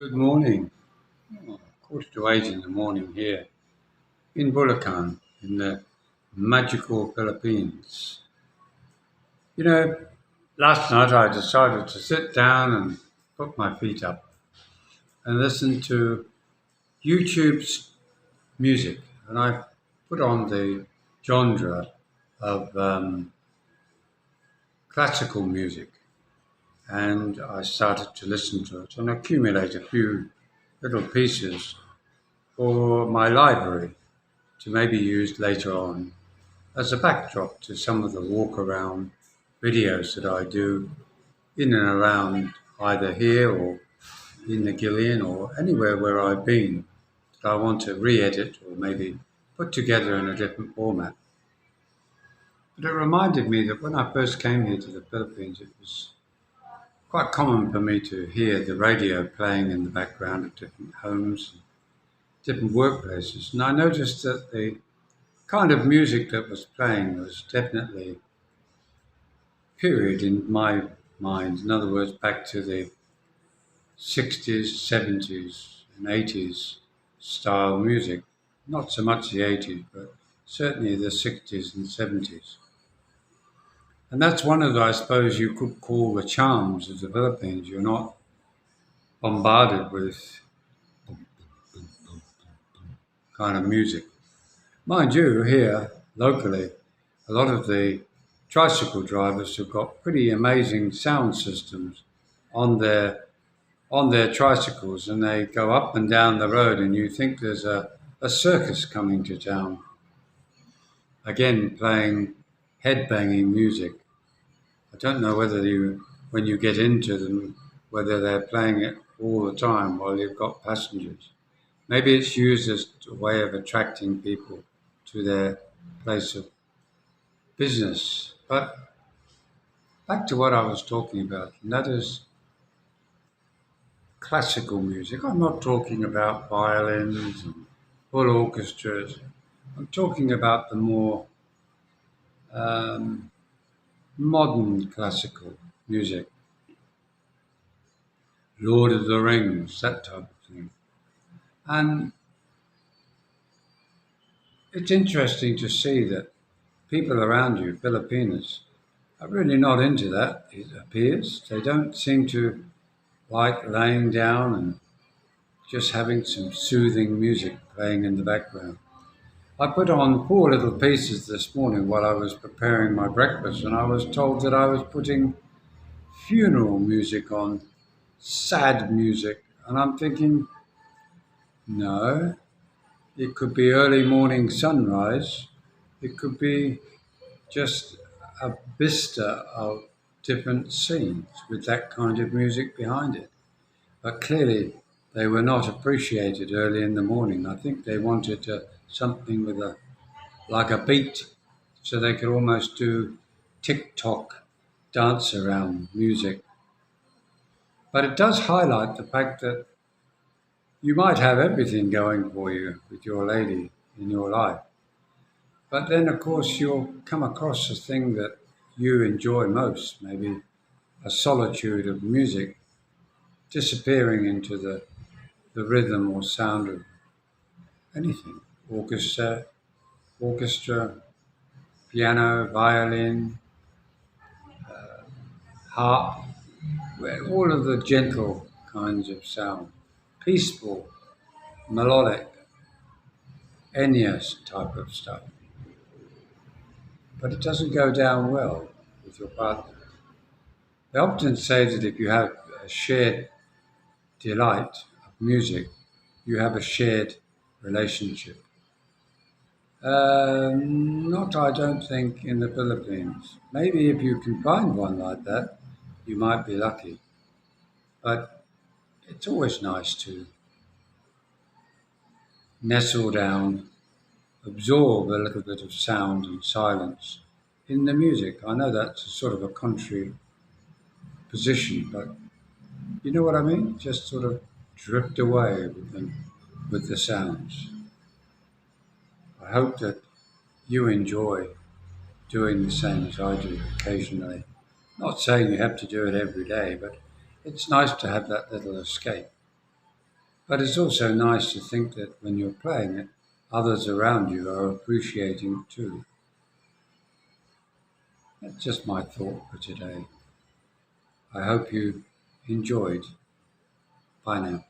Good morning. 8:15 in the morning here in Bulacan in the magical Philippines. You know, last night I decided to sit down and put my feet up and listen to YouTube's music. And I put on the genre of classical music and I started to listen to it and accumulate a few little pieces for my library to maybe use later on as a backdrop to some of the walk around videos that I do in and around either here or in the Gillian or anywhere where I've been that I want to re-edit or maybe put together in a different format. But it reminded me that when I first came here to the Philippines, it was quite common for me to hear the radio playing in the background of different homes, different workplaces. And I noticed that the kind of music that was playing was definitely period in my mind. In other words, back to the 60s, 70s, and 80s style music. Not so much the 80s, but certainly the 60s and 70s. And that's one of the, I suppose you could call the charms of the Philippines. You're not bombarded with kind of music. Mind you, here locally, a lot of the tricycle drivers have got pretty amazing sound systems on their tricycles, and they go up and down the road and you think there's a circus coming to town. Again, playing head-banging music. I don't know whether when you get into them, whether they're playing it all the time while you've got passengers. Maybe it's used as a way of attracting people to their place of business. But back to what I was talking about, and that is classical music. I'm not talking about violins and full orchestras. I'm talking about the more um, modern classical music, Lord of the Rings, that type of thing. And it's interesting to see that people around you, Filipinos, are really not into that, it appears. They don't seem to like laying down and just having some soothing music playing in the background. I put on four little pieces this morning while I was preparing my breakfast, and I was told that I was putting funeral music on, sad music. And I'm thinking, no, it could be early morning sunrise, it could be just a vista of different scenes with that kind of music behind it. But clearly, they were not appreciated early in the morning. I think they wanted something with like a beat, so they could almost do TikTok dance around music. But it does highlight the fact that you might have everything going for you with your lady in your life. But then, of course, you'll come across the thing that you enjoy most, maybe a solitude of music, disappearing into the rhythm or sound of anything orchestra, piano, violin, harp, all of the gentle kinds of sound, peaceful, melodic, Enya's type of stuff. But it doesn't go down well with your partner. They often say that if you have a shared delight of music, you have a shared relationship. Not, I don't think, in the Philippines. Maybe if you can find one like that, you might be lucky. But it's always nice to nestle down, absorb a little bit of sound and silence in the music. I know that's a sort of a contrary position, but you know what I mean? Just sort of drift away with them, with the sounds. I hope that you enjoy doing the same as I do occasionally. Not saying you have to do it every day, but it's nice to have that little escape. But it's also nice to think that when you're playing it, others around you are appreciating it too. That's just my thought for today. I hope you enjoyed. Bye now.